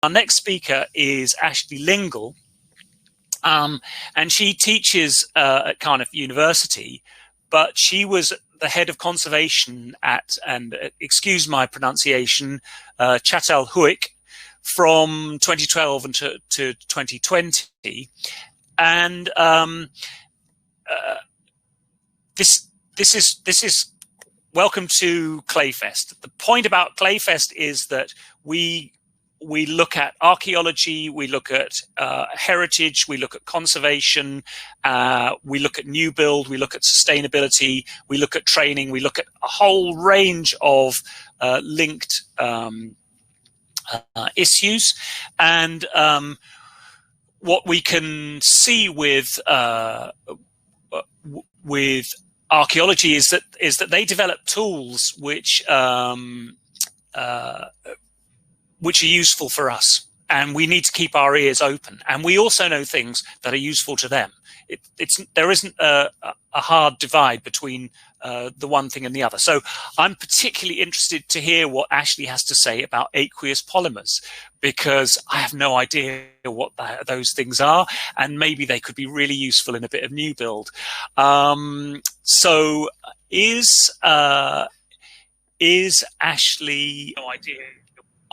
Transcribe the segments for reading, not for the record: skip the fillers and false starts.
Our next speaker is Ashley Lingle, and she teaches at Cardiff University, but she was the head of conservation at, and excuse my pronunciation, Çatalhöyük from 2012 to 2020, and this is welcome to Clayfest. The point about Clayfest is that we look at archaeology, we look at heritage, we look at conservation, we look at new build, we look at sustainability, we look at training, we look at a whole range of linked issues. And what we can see with archaeology is that they develop tools which are useful for us, and we need to keep our ears open. And we also know things that are useful to them. There isn't a hard divide between the one thing and the other. So I'm particularly interested to hear what Ashley has to say about aqueous polymers, because I have no idea what those things are, and maybe they could be really useful in a bit of new build. So is Ashley? No idea.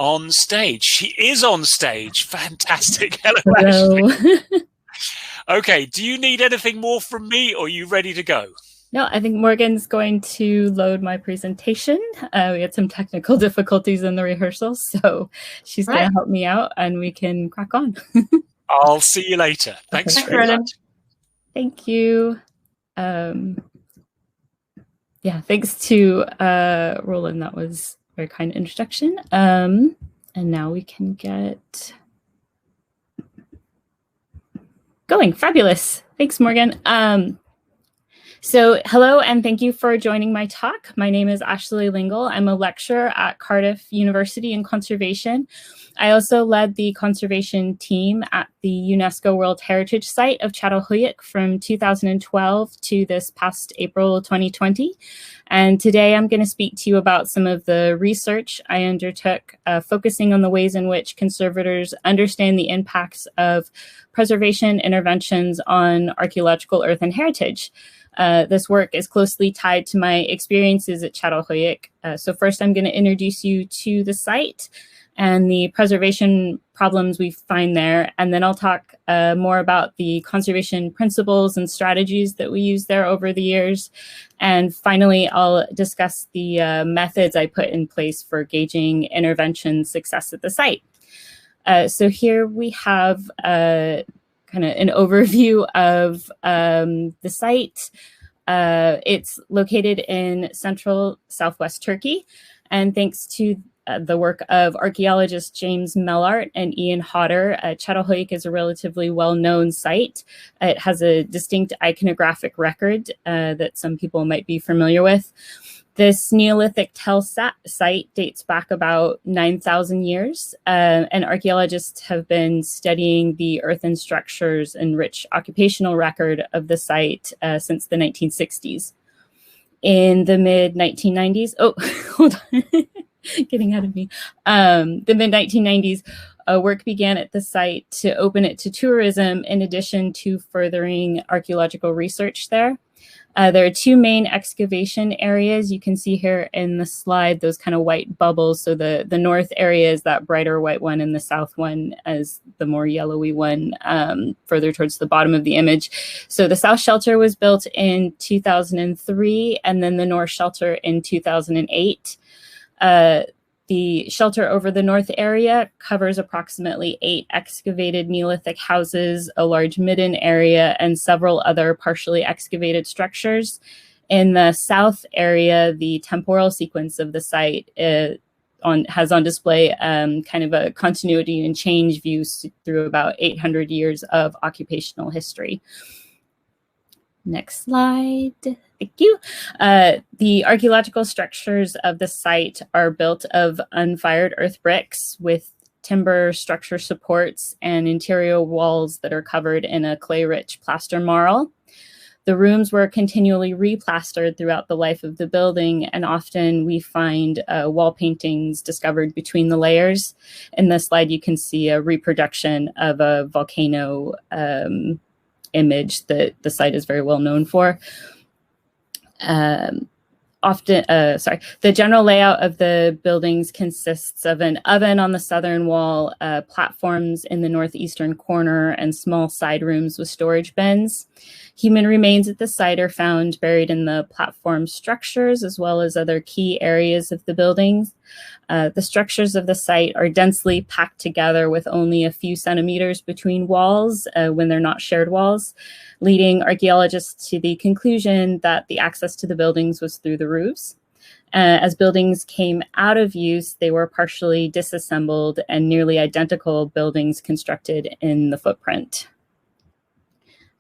On stage. She is on stage. Fantastic. Hello. Ashley. Okay, do you need anything more from me, or are you ready to go? No, I think Morgan's going to load my presentation. We had some technical difficulties in the rehearsal, so she's going to help me out and we can crack on. I'll see you later. Thanks very much. Thank you. Yeah, thanks to Roland. That was a very kind introduction. And now we can get going. Fabulous. Thanks, Morgan. So hello, and thank you for joining my talk. My name is Ashley Lingle. I'm a lecturer at Cardiff University in conservation. I also led the conservation team at the UNESCO World Heritage Site of Çatalhöyük from 2012 to this past April 2020. And today I'm going to speak to you about some of the research I undertook, focusing on the ways in which conservators understand the impacts of preservation interventions on archaeological earthen heritage. This work is closely tied to my experiences at Çatalhöyük. So first I'm going to introduce you to the site and the preservation problems we find there. And then I'll talk more about the conservation principles and strategies that we use there over the years. And finally, I'll discuss the methods I put in place for gauging intervention success at the site. So here we have kind of an overview of the site. It's located in central southwest Turkey, and thanks to the work of archaeologists James Mellart and Ian Hodder, Çatalhöyük is a relatively well-known site. It has a distinct iconographic record that some people might be familiar with. This Neolithic tell site dates back about 9,000 years, and archaeologists have been studying the earthen structures and rich occupational record of the site since the 1960s. In the mid-1990s, oh, hold on, getting ahead of me. The mid-1990s, work began at the site to open it to tourism in addition to furthering archaeological research there. There are two main excavation areas. You can see here in the slide those kind of white bubbles. So the north area is that brighter white one, and the south one is the more yellowy one further towards the bottom of the image. So the south shelter was built in 2003, and then the north shelter in 2008. The shelter over the north area covers approximately 8 excavated Neolithic houses, a large midden area, and several other partially excavated structures. In the south area, the temporal sequence of the site has on display kind of a continuity and change views through about 800 years of occupational history. Next slide. Thank you. The archaeological structures of the site are built of unfired earth bricks with timber structure supports and interior walls that are covered in a clay-rich plaster marl. The rooms were continually replastered throughout the life of the building, and often we find wall paintings discovered between the layers. In this slide, you can see a reproduction of a volcano image that the site is very well known for. The general layout of the buildings consists of an oven on the southern wall, platforms in the northeastern corner, and small side rooms with storage bins. Human remains at the site are found buried in the platform structures, as well as other key areas of the buildings. The structures of the site are densely packed together with only a few centimeters between walls when they're not shared walls, leading archaeologists to the conclusion that the access to the buildings was through the roofs. As buildings came out of use, they were partially disassembled and nearly identical buildings constructed in the footprint.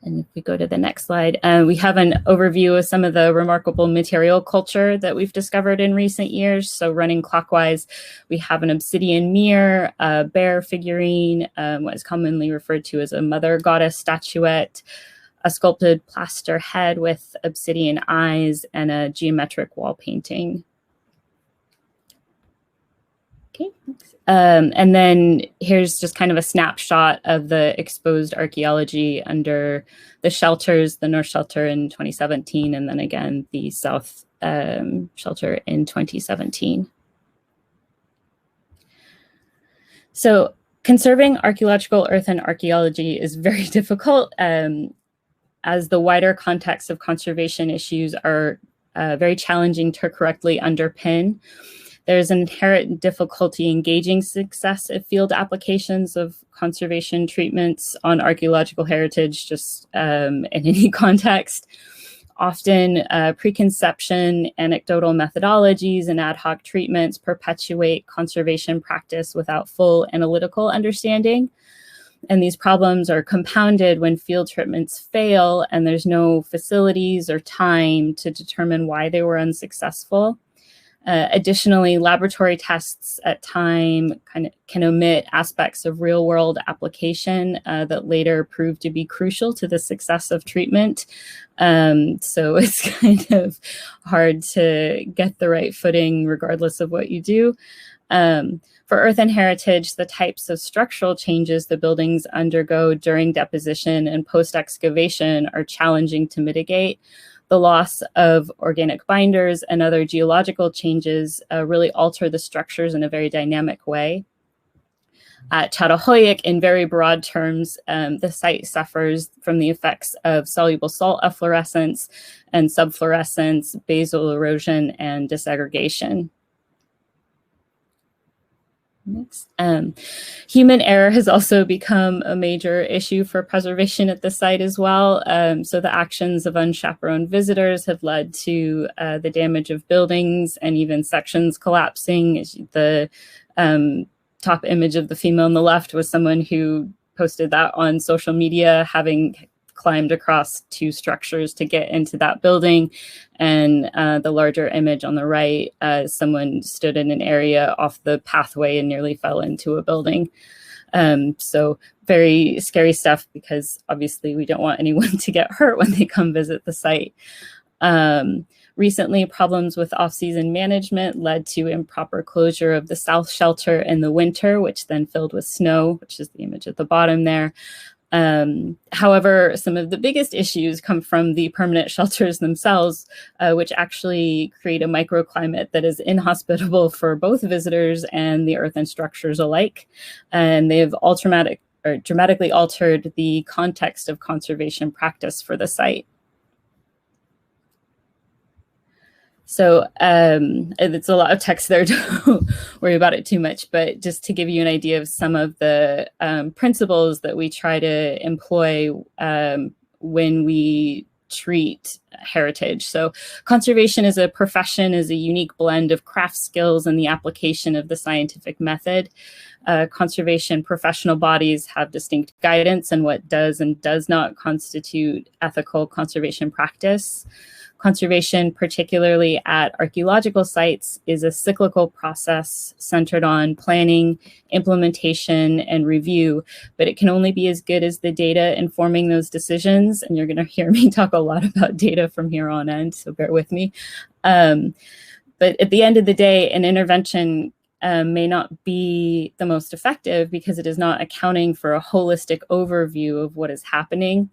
And if we go to the next slide, we have an overview of some of the remarkable material culture that we've discovered in recent years. So running clockwise, we have an obsidian mirror, a bear figurine, what is commonly referred to as a mother goddess statuette, a sculpted plaster head with obsidian eyes, and a geometric wall painting. Okay. And then here's just kind of a snapshot of the exposed archaeology under the shelters, the North Shelter in 2017, and then again the South Shelter in 2017. So conserving archaeological earthen archaeology is very difficult, as the wider context of conservation issues are very challenging to correctly underpin. There's an inherent difficulty in gauging success of field applications of conservation treatments on archaeological heritage, just in any context. Often preconception, anecdotal methodologies, and ad hoc treatments perpetuate conservation practice without full analytical understanding. And these problems are compounded when field treatments fail and there's no facilities or time to determine why they were unsuccessful. Additionally, laboratory tests at time can omit aspects of real-world application that later prove to be crucial to the success of treatment. So it's kind of hard to get the right footing regardless of what you do. For earthen heritage, the types of structural changes the buildings undergo during deposition and post-excavation are challenging to mitigate. The loss of organic binders and other geological changes really alter the structures in a very dynamic way. At Çatalhöyük, in very broad terms, the site suffers from the effects of soluble salt efflorescence and subfluorescence, basal erosion, and disaggregation. Next. Human error has also become a major issue for preservation at the site as well. So the actions of unchaperoned visitors have led to the damage of buildings and even sections collapsing. The top image of the female on the left was someone who posted that on social media, having climbed across two structures to get into that building. And the larger image on the right, someone stood in an area off the pathway and nearly fell into a building. So very scary stuff, because obviously we don't want anyone to get hurt when they come visit the site. Recently, problems with off-season management led to improper closure of the South Shelter in the winter, which then filled with snow, which is the image at the bottom there. However, some of the biggest issues come from the permanent shelters themselves, which actually create a microclimate that is inhospitable for both visitors and the earthen structures alike. And they've dramatically altered the context of conservation practice for the site. So it's a lot of text there, don't worry about it too much, but just to give you an idea of some of the principles that we try to employ when we treat heritage. So conservation as a profession is a unique blend of craft skills and the application of the scientific method. Conservation professional bodies have distinct guidance on what does and does not constitute ethical conservation practice. Conservation, particularly at archaeological sites, is a cyclical process centered on planning, implementation, and review, but it can only be as good as the data informing those decisions. And you're going to hear me talk a lot about data from here on end, so bear with me. But at the end of the day, an intervention may not be the most effective because it is not accounting for a holistic overview of what is happening.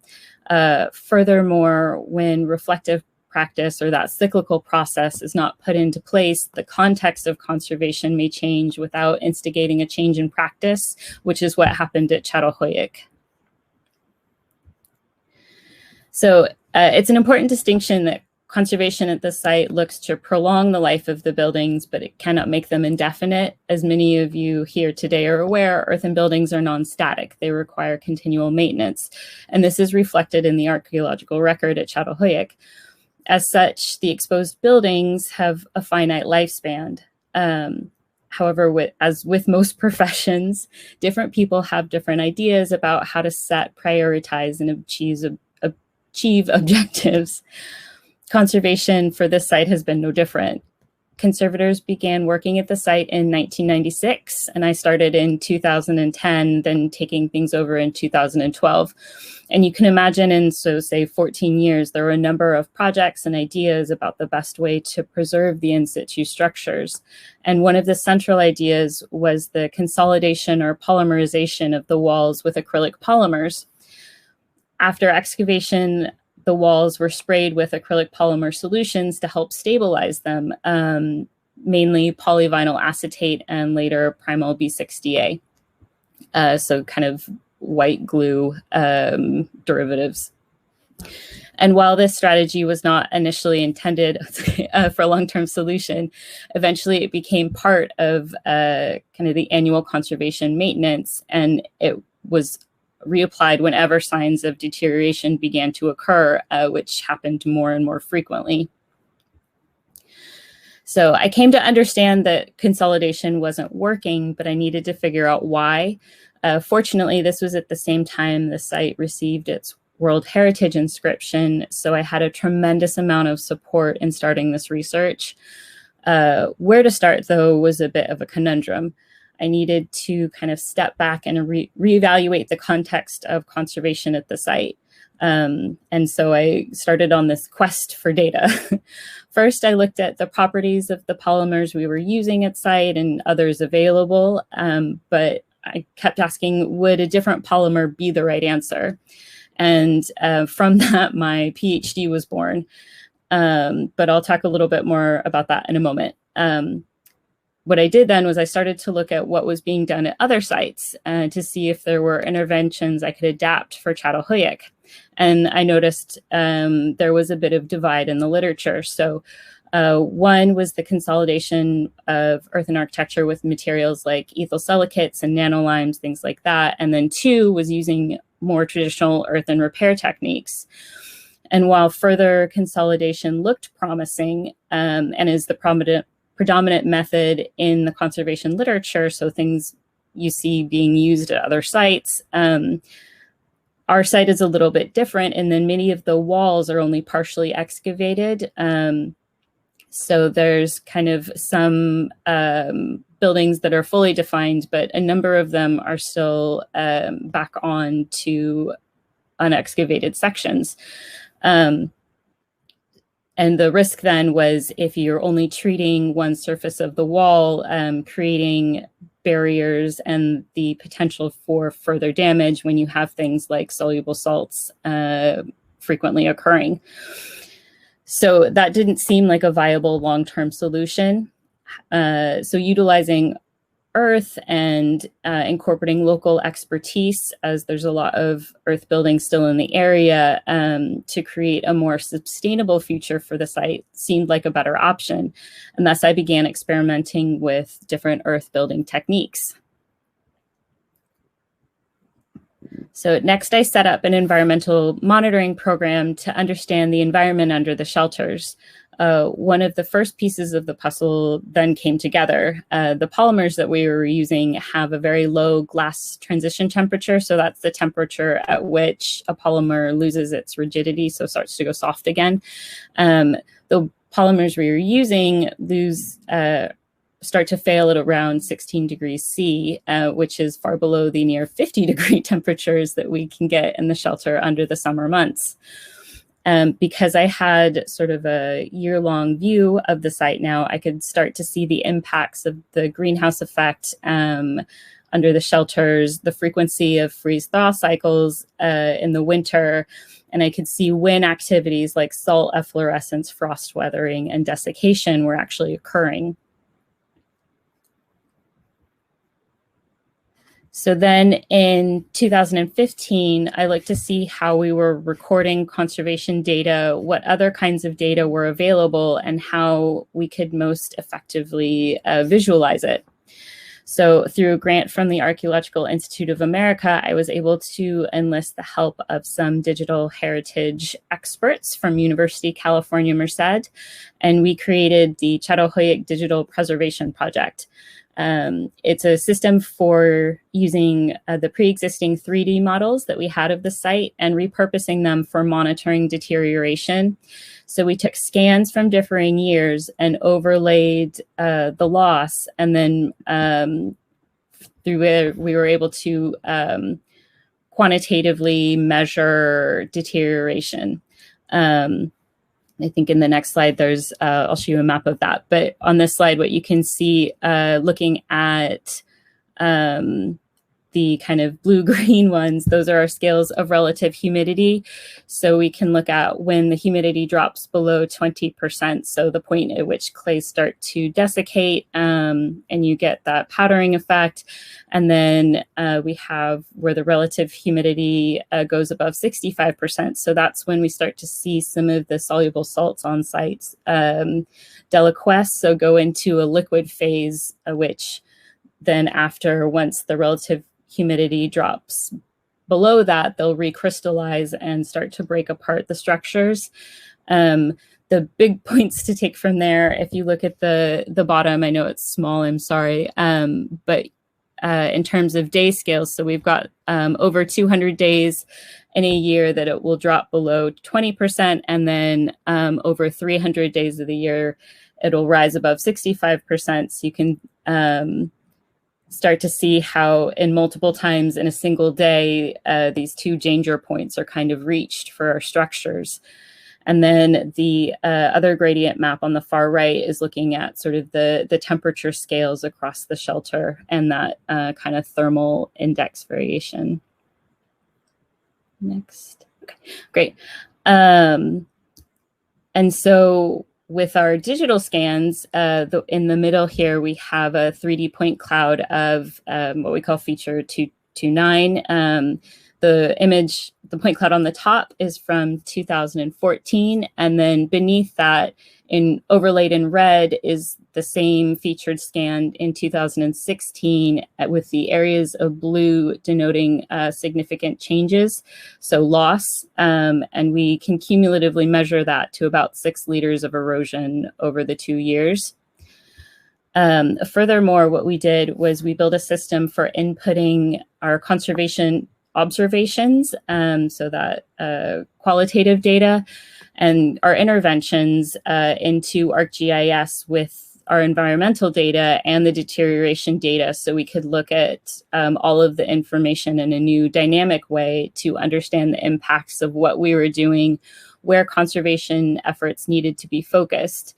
Furthermore, when reflective practice or that cyclical process is not put into place, the context of conservation may change without instigating a change in practice, which is what happened at Çatalhöyük. So it's an important distinction that conservation at the site looks to prolong the life of the buildings, but it cannot make them indefinite. As many of you here today are aware, earthen buildings are non-static. They require continual maintenance. And this is reflected in the archaeological record at Çatalhöyük. As such, the exposed buildings have a finite lifespan. However, as with most professions, different people have different ideas about how to set, prioritize, and achieve objectives. Conservation for this site has been no different. Conservators began working at the site in 1996, and I started in 2010, then taking things over in 2012. And you can imagine in, so say 14 years, there were a number of projects and ideas about the best way to preserve the in situ structures. And one of the central ideas was the consolidation or polymerization of the walls with acrylic polymers. After excavation, the walls were sprayed with acrylic polymer solutions to help stabilize them, mainly polyvinyl acetate and later primol B60A. So kind of white glue derivatives. And while this strategy was not initially intended for a long-term solution, eventually it became part of kind of the annual conservation maintenance, and it was reapplied whenever signs of deterioration began to occur, which happened more and more frequently. So I came to understand that consolidation wasn't working, but I needed to figure out why. Fortunately, this was at the same time the site received its World Heritage inscription, so I had a tremendous amount of support in starting this research. Where to start, though, was a bit of a conundrum. I needed to kind of step back and reevaluate the context of conservation at the site. And so I started on this quest for data. First, I looked at the properties of the polymers we were using at site and others available, but I kept asking, would a different polymer be the right answer? And from that, my PhD was born. But I'll talk a little bit more about that in a moment. What I did then was I started to look at what was being done at other sites to see if there were interventions I could adapt for Çatalhöyük. And I noticed there was a bit of divide in the literature. So one was the consolidation of earthen architecture with materials like ethyl silicates and nanolimes, things like that. And then two was using more traditional earthen repair techniques. And while further consolidation looked promising and is the predominant method in the conservation literature, so things you see being used at other sites, our site is a little bit different, and then many of the walls are only partially excavated. So there's kind of some buildings that are fully defined, but a number of them are still back on to unexcavated sections. And the risk then was if you're only treating one surface of the wall, creating barriers and the potential for further damage when you have things like soluble salts frequently occurring. So that didn't seem like a viable long-term solution. So utilizing earth and incorporating local expertise, as there's a lot of earth buildings still in the area, to create a more sustainable future for the site seemed like a better option. And thus I began experimenting with different earth building techniques. So next I set up an environmental monitoring program to understand the environment under the shelters. one of the first pieces of the puzzle then came together. The polymers that we were using have a very low glass transition temperature. So that's the temperature at which a polymer loses its rigidity, so starts to go soft again. The polymers we were using start to fail at around 16 degrees C, which is far below the near 50-degree temperatures that we can get in the shelter under the summer months. Because I had sort of a year-long view of the site now, I could start to see the impacts of the greenhouse effect under the shelters, the frequency of freeze-thaw cycles in the winter, and I could see when activities like salt efflorescence, frost weathering, and desiccation were actually occurring. So then in 2015, I looked to see how we were recording conservation data, what other kinds of data were available, and how we could most effectively visualize it. So through a grant from the Archaeological Institute of America, I was able to enlist the help of some digital heritage experts from University of California, Merced, and we created the Chattahooyok Digital Preservation Project. It's a system for using the pre-existing 3D models that we had of the site and repurposing them for monitoring deterioration. So we took scans from differing years and overlaid the loss, and then through it, we were able to quantitatively measure deterioration. I think in the next slide, I'll show you a map of that. But on this slide, what you can see, looking at the kind of blue-green ones, those are our scales of relative humidity. So we can look at when the humidity drops below 20%, so the point at which clays start to desiccate, and you get that powdering effect. And then we have where the relative humidity goes above 65%. So that's when we start to see some of the soluble salts on sites deliquesce, so go into a liquid phase, which then once the relative humidity drops below that, they'll recrystallize and start to break apart the structures. The big points to take from there, if you look at the bottom, I know it's small, I'm sorry, but in terms of day scales, so we've got over 200 days in a year that it will drop below 20%, and then over 300 days of the year, it'll rise above 65%. So you can start to see how in multiple times in a single day, these two danger points are kind of reached for our structures. And then the other gradient map on the far right is looking at sort of the temperature scales across the shelter and that kind of thermal index variation. Next. Okay, great. And so with our digital scans, in the middle here, we have a 3D point cloud of what we call feature 229. The image, the point cloud on the top is from 2014. And then beneath that, overlaid in red, is the same featured scan in 2016 with the areas of blue denoting significant changes, so loss. And we can cumulatively measure that to about 6 liters of erosion over the 2 years. Furthermore, what we did was we built a system for inputting our conservation observations, so that qualitative data, and our interventions into ArcGIS with our environmental data and the deterioration data, so we could look at all of the information in a new dynamic way to understand the impacts of what we were doing, where conservation efforts needed to be focused.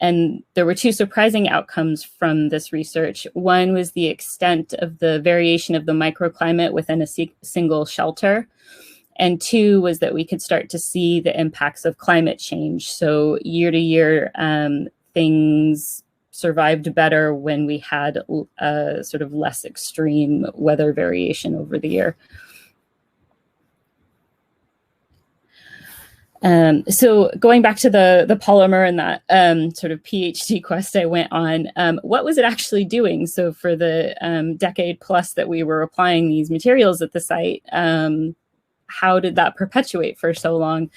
And there were 2 surprising outcomes from this research. One was the extent of the variation of the microclimate within a single shelter. And 2 was that we could start to see the impacts of climate change. So year to year, things survived better when we had sort of less extreme weather variation over the year. So going back to the polymer and that sort of PhD quest I went on, what was it actually doing? So for the decade plus that we were applying these materials at the site, how did that perpetuate for so long?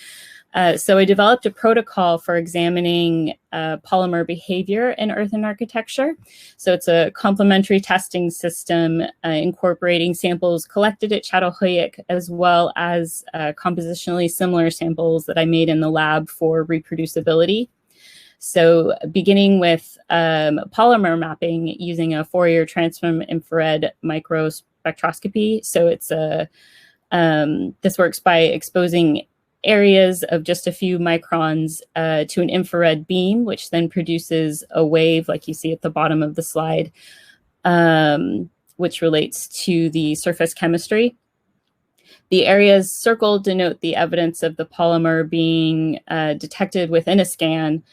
So I developed a protocol for examining polymer behavior in earthen architecture. So it's a complementary testing system incorporating samples collected at Çatalhöyük as well as compositionally similar samples that I made in the lab for reproducibility. So beginning with polymer mapping using a Fourier transform infrared microspectroscopy. So it's this works by exposing areas of just a few microns to an infrared beam, which then produces a wave like you see at the bottom of the slide, which relates to the surface chemistry. The areas circled denote the evidence of the polymer being detected within a scan.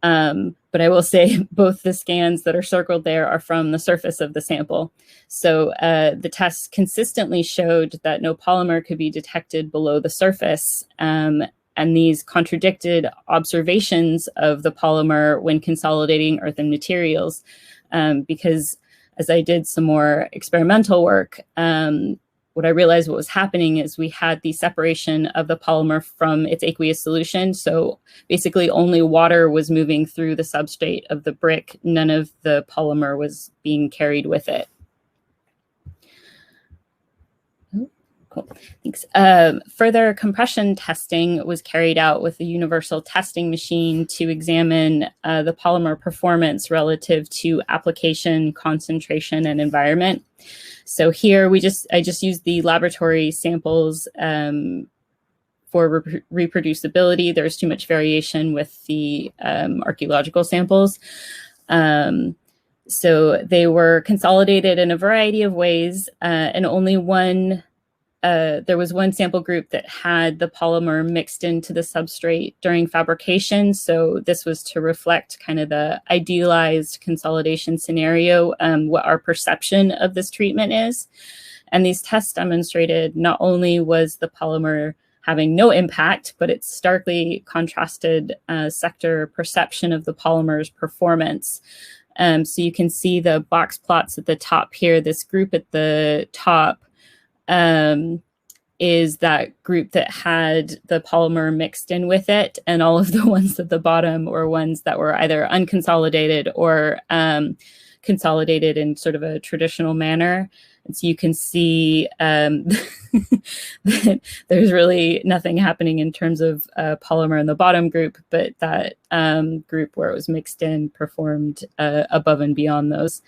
But I will say both the scans that are circled there are from the surface of the sample. So the tests consistently showed that no polymer could be detected below the surface. And these contradicted observations of the polymer when consolidating earthen materials. Because as I did some more experimental work, what I realized what was happening is we had the separation of the polymer from its aqueous solution. So basically only water was moving through the substrate of the brick. None of the polymer was being carried with it. Cool, thanks. Further compression testing was carried out with the universal testing machine to examine the polymer performance relative to application, concentration, and environment. So here I just used the laboratory samples for reproducibility. There's too much variation with the archaeological samples. So they were consolidated in a variety of ways, and only there was one sample group that had the polymer mixed into the substrate during fabrication. So this was to reflect kind of the idealized consolidation scenario, what our perception of this treatment is. And these tests demonstrated not only was the polymer having no impact, but it starkly contrasted sector perception of the polymer's performance. So you can see the box plots at the top here. This group at the top is that group that had the polymer mixed in with it, and all of the ones at the bottom were ones that were either unconsolidated or consolidated in sort of a traditional manner. And so you can see that there's really nothing happening in terms of polymer in the bottom group, but that group where it was mixed in performed above and beyond those.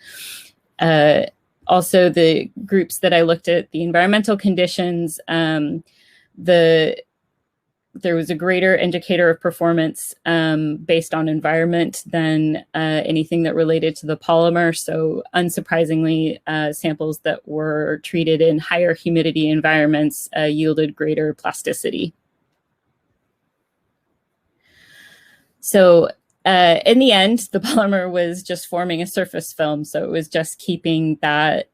Also, the groups that I looked at, the environmental conditions, there was a greater indicator of performance based on environment than anything that related to the polymer. So unsurprisingly, samples that were treated in higher humidity environments yielded greater plasticity. So in the end, the polymer was just forming a surface film. So it was just keeping that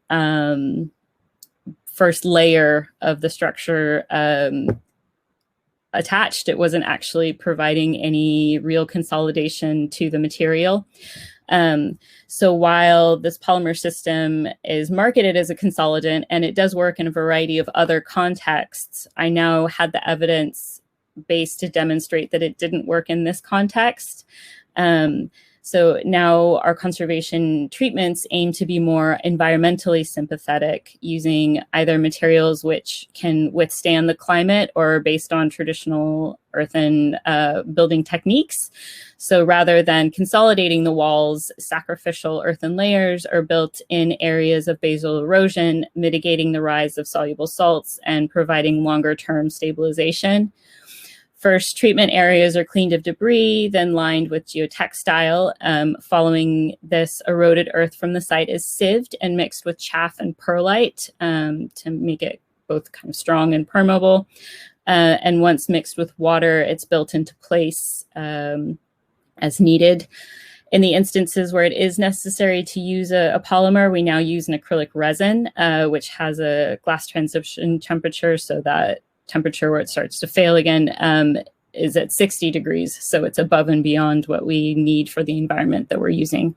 first layer of the structure attached. It wasn't actually providing any real consolidation to the material. So while this polymer system is marketed as a consolidant, and it does work in a variety of other contexts, I now had the evidence base to demonstrate that it didn't work in this context. So now our conservation treatments aim to be more environmentally sympathetic, using either materials which can withstand the climate or based on traditional earthen building techniques. So rather than consolidating the walls, sacrificial earthen layers are built in areas of basal erosion, mitigating the rise of soluble salts and providing longer-term stabilization. First, treatment areas are cleaned of debris, then lined with geotextile. Following this, eroded earth from the site is sieved and mixed with chaff and perlite to make it both kind of strong and permeable. And once mixed with water, it's built into place as needed. In the instances where it is necessary to use a polymer, we now use an acrylic resin, which has a glass transition temperature, so that temperature where it starts to fail again, is at 60 degrees. So it's above and beyond what we need for the environment that we're using.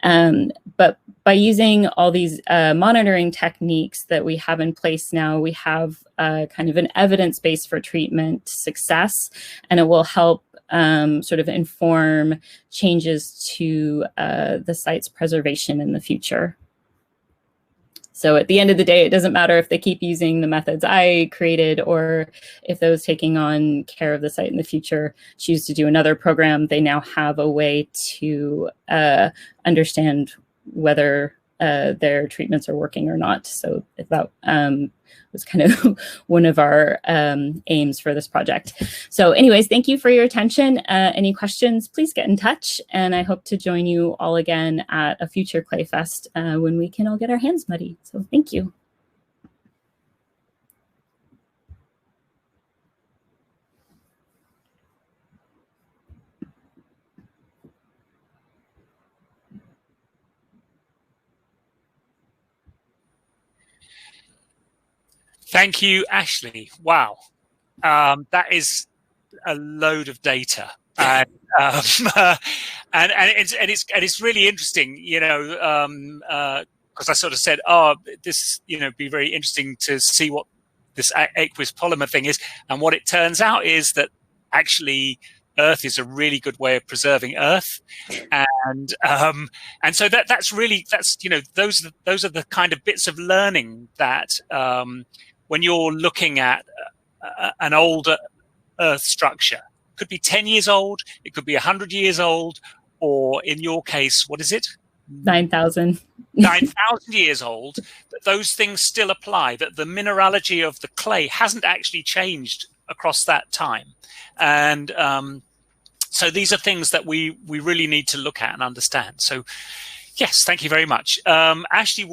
But by using all these monitoring techniques that we have in place now, we have kind of an evidence base for treatment success, and it will help sort of inform changes to the site's preservation in the future. So at the end of the day, it doesn't matter if they keep using the methods I created or if those taking on care of the site in the future choose to do another program. They now have a way to understand whether their treatments are working or not. So that was kind of one of our aims for this project. So anyways, thank you for your attention. Any questions, please get in touch. And I hope to join you all again at a future Clay Fest when we can all get our hands muddy. So thank you. Thank you, Ashley. Wow. That is a load of data. And it's really interesting, you know, because I sort of said, oh, this, you know, be very interesting to see what this aqueous polymer thing is. And what it turns out is that actually Earth is a really good way of preserving Earth. And so that's you know, those are the kind of bits of learning that when you're looking at an older Earth structure, it could be 10 years old, it could be 100 years old, or in your case, what is it? 9,000. 9,000 years old, that those things still apply, that the mineralogy of the clay hasn't actually changed across that time. And so these are things that we really need to look at and understand. So yes, thank you very much. Ashley